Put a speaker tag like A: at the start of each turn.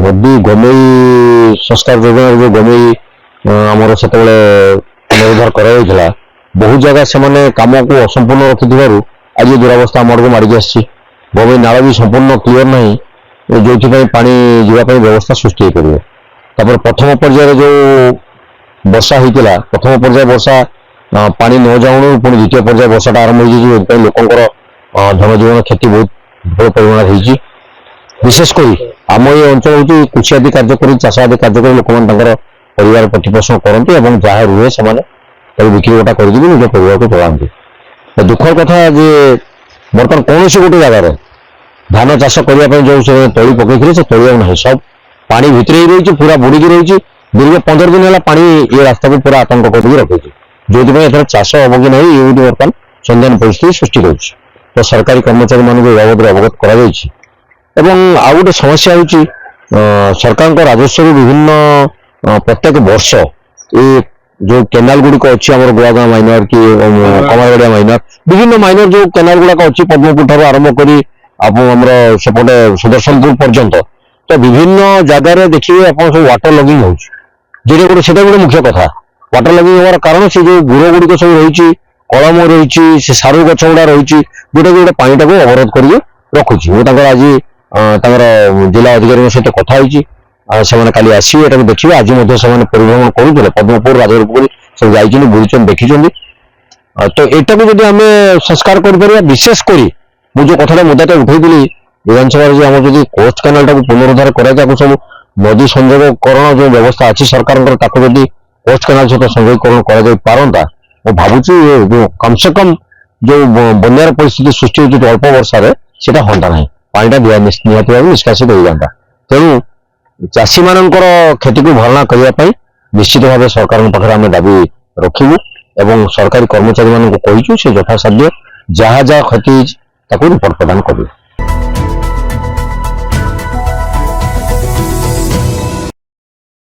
A: नदी गमई संस्कार योजना जो गमई आमर से पुनरुद्धार कर बहु जगह से कम को असंपूर्ण रखि आज दुरावस्था आम को मारिक आसी गमई नाल भी संपूर्ण क्लीयर ना जो पानी जावाई व्यवस्था सृष्टि हो पार प्रथम पर्यायर जो वर्षा होता प्रथम पर्याय वर्षा पानी न जाऊँ पुणी द्वितीय पर्याय वर्षा आरंभ हो लोकंर धनजीवन क्षति बहुत बड़ परिमाण हो विशेषकर आम ये अंचल हूँ कृषि आदि कार्य कर चाष आदि कार्य कर लोक परिवार प्रतिपोषण करते जहाँ रुहे से बिक्री बटा कर निज परिवार को चलाते दुखर कथा जे बर्तमान कौन गोटे जगार धान चाष करने जो तली पकई से तली ना सब पानी भितर ही रही पूरा बुड़ी रही दीर्घ 15 दिन है पानी ये रास्ता को पूरा आतंक कर रखी जो एथर चाष हम कि नहीं ये बर्तमान संधान परिस्थिति सृष्टि कर तो सरकारी कर्मचारी मान बाबद अवगत कर आउ गोटे समस्या हूँ सरकार राजस्व विभिन्न प्रत्येक वर्ष ये जो केनाल गुड़िक अच्छी आम गुआगाँ माइनर कि कमारगड़िया माइनर विभिन्न माइनर जो केनाल गुड़ाक अच्छी पद्मपुर ठार आरंभ कर सेपटे सुदर्शनपुर पर्यंत तो विभिन्न जगार देखिए आप सब वाटर लगिंग हो गोटे मुख्य कथा वाटर लगिंग होवार कारण से जो गुड़ गुड़िक सब रही कलम रही से सारू गछ गुड़ा रही जोटा गोटे पानी टाक अवरोध कर रखुच्छी मुझे आज जिला अधिकारी सहित कथा से काली आसवे देखिए आज परिभ्रमण करुले पद्मपुर राजपुर सब जाइए बुझुन देखी तो यहाँ को जब आम संस्कार कर विशेषकर मुझे कथा मुद्दा उठेली विधानसभा आम जो कोस्ट केनाल टाक पुनरुद्धार कर सब नदी संयोगकरण जो व्यवस्था अच्छी सरकार जब कोस्ट केनाल सहित संयोगकरण कर भावुँ कम से कम जो बन्यार परिस्थिति सृष्टि होती अल्प वर्षा से हंता ना पानीटा निहाती निष्कासित हो जाता तेणु चाषी मान क्षति को भरणा करने निश्चित भाव सरकार पाखे आम दाबी रखू एवं सरकारी कर्मचारी मान कहीचु से यथासाध्य जहाँ जहाँ क्षति रिपोर्ट प्रदान करेंगे।